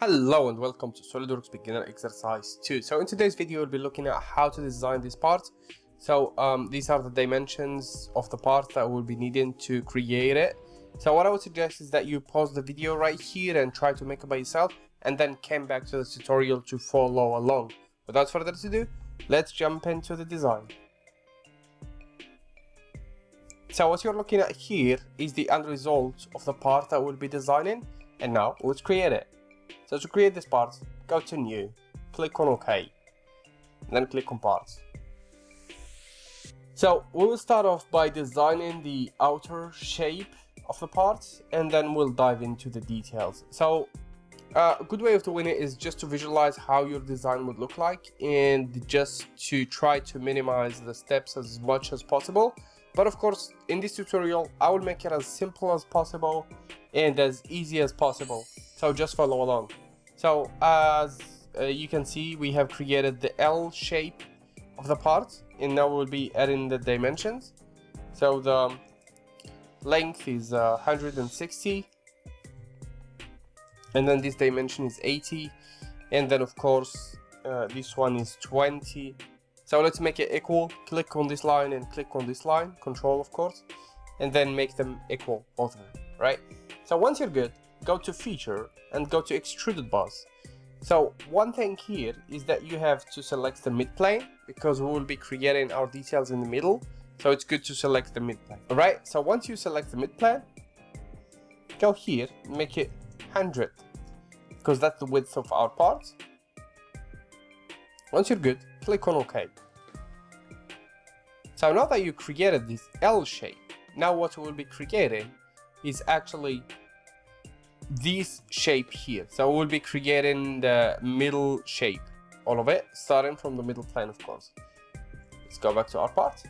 Hello and welcome to SolidWorks beginner exercise 2. So in today's video we'll be looking at how to design this part. So these are the dimensions of the part that we'll be needing to create it. So what I would suggest is that you pause the video right here and try to make it by yourself, and then come back to the tutorial to follow along. Without further ado, let's jump into the design. So what you're looking at here is the end result of the part that we'll be designing, and now let's create it. So to create this part, go to New, click on OK, and then click on Parts. So we will start off by designing the outer shape of the part, and then we'll dive into the details. So a good way of doing it is just to visualize how your design would look like, and just to try to minimize the steps as much as possible. But of course, in this tutorial, I will make it as simple as possible and as easy as possible. So just follow along. So as you can see, we have created the L shape of the part, and now we'll be adding the dimensions. So the length is 160, and then this dimension is 80, and then of course this one is 20. So let's make it equal. Click on this line and click on this line, Control of course, and then make them equal, both of them, right? So once you're good, go to Feature and go to Extruded Boss. So one thing here is that you have to select the midplane, because we will be creating our details in the middle. So it's good to select the midplane. Alright, so once you select the midplane, go here, make it 100, because that's the width of our part. Once you're good, click on OK. So now that you created this L shape, now what we'll be creating is actually this shape here. So we'll be creating the middle shape, all of it, starting from the middle plane, of course. Let's go back to our part.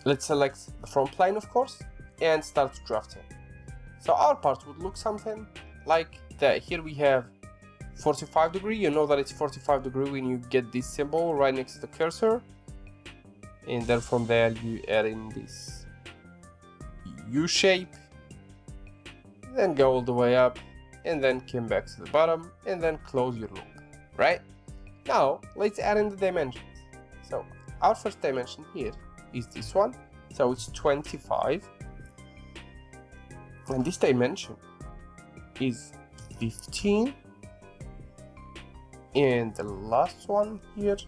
Let's select the front plane, of course, and start drafting. So our part would look something like that. Here we have 45 degree. You know that it's 45 degree when you get this symbol right next to the cursor, and then from there you add in this U shape, then go all the way up, and then come back to the bottom, and then close your loop. Right now let's add in the dimensions. So our first dimension here is this one, so it's 25, and this dimension is 15, and the last one here,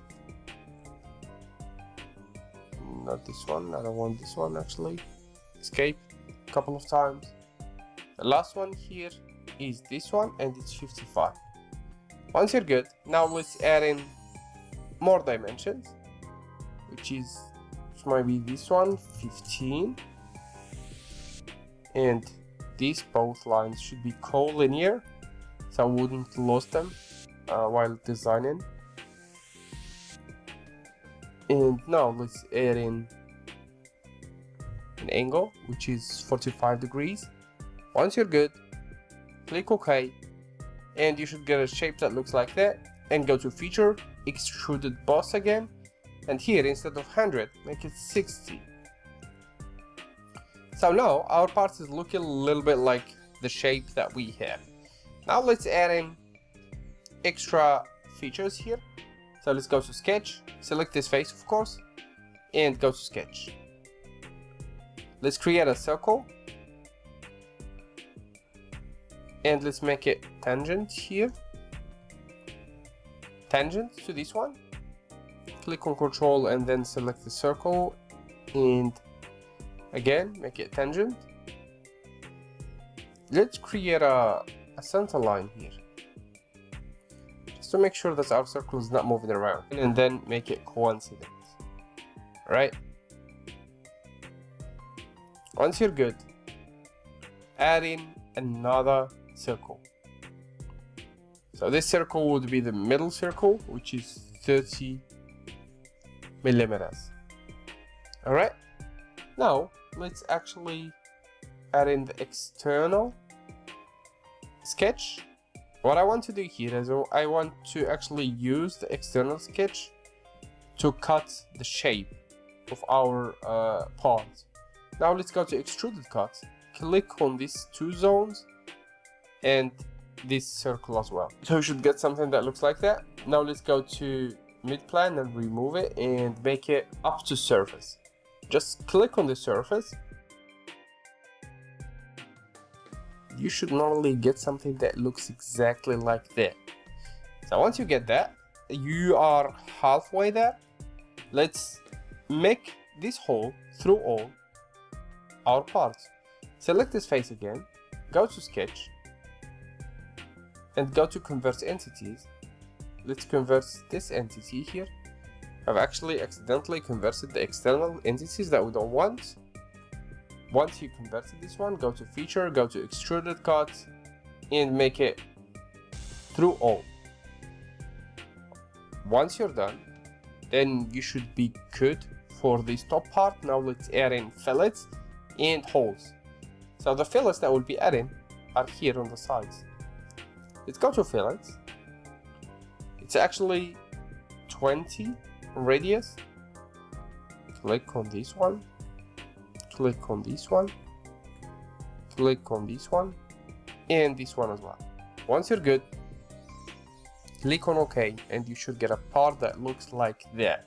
not this one, I don't want this one actually, escape a couple of times. The last one here is this one, and it's 55. Once you're good, now let's add in more dimensions, which might be this one, 15, and these both lines should be collinear, so I wouldn't lose them while designing. And now let's add in an angle, which is 45 degrees. Once you're good, click OK, and you should get a shape that looks like that, and go to Feature, Extruded Boss again, and here instead of 100, make it 60. So now our part is looking a little bit like the shape that we have. Now let's add in extra features here. So let's go to Sketch, select this face of course, and go to Sketch. Let's create a circle, and let's make it tangent here, tangent to this one. Click on Control and then select the circle, and again make it tangent. Let's create a center line here, just to make sure that our circle is not moving around, and then make it coincident. Right, once you're good, add in another circle. So this circle would be the middle circle, which is 30 millimeters. All right, now let's actually add in the external sketch. What I want to do here is I want to actually use the external sketch to cut the shape of our part. Now let's go to Extruded Cut, click on these two zones, and this circle as well. So you should get something that looks like that. Now let's go to mid plane and remove it and make it up to surface. Just click on the surface. You should normally get something that looks exactly like that. So once you get that, you are halfway there. Let's make this hole through all our parts. Select this face again, go to sketch, and go to convert entities. Let's convert this entity here. I've actually accidentally converted the external entities that we don't want. Once you converted this one, go to feature, go to extruded cut, and make it through all. Once you're done, then you should be good for this top part. Now let's add in fillets and holes. So the fillets that we'll be adding are here on the sides. Let's go to fillets. It's actually 20 radius. Click on this one, click on this one, click on this one, and this one as well. Once you're good, click on OK, and you should get a part that looks like that.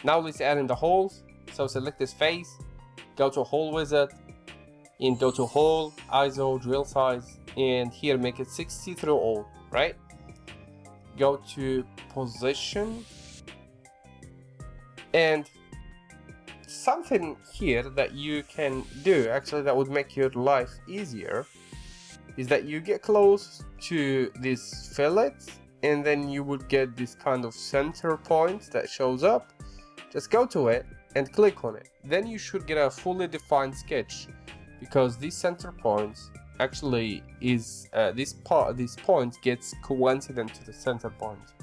Now let's add in the holes. So select this face, go to hole wizard, and go to hole, ISO, drill size, and here make it 60 through all, right? Go to position, and something here that you can do actually that would make your life easier is that you get close to this fillet, and then you would get this kind of center point that shows up. Just go to it and click on it. Then you should get a fully defined sketch, because this center point actually is this point gets coincident to the center point.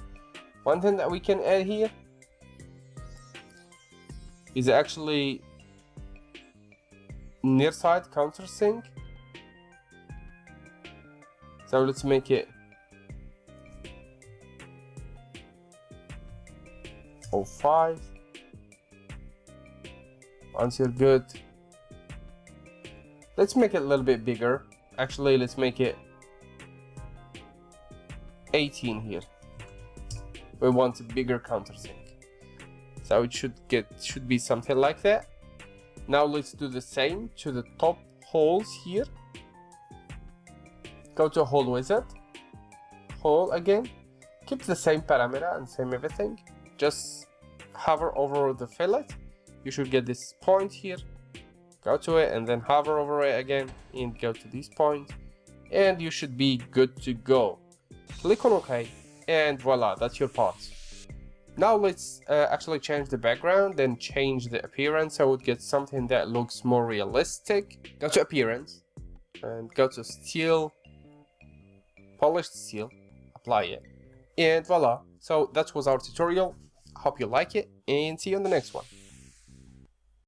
One thing that we can add here is actually near side countersink. So let's make it 05. Once you're good, let's make it a little bit bigger. Actually, let's make it 18 here. We want a bigger countersink, so it should be something like that. Now let's do the same to the top holes here. Go to hole wizard, hole again, keep the same parameter and same everything. Just hover over the fillet. You should get this point here. Go to it and then hover over it again and go to this point, and you should be good to go. Click on OK, and voila, that's your part. Now let's actually change the background and change the appearance so it gets something that looks more realistic. Go to appearance and go to steel, polished steel, apply it, and voila. So that was our tutorial. Hope you like it, and see you on the next one.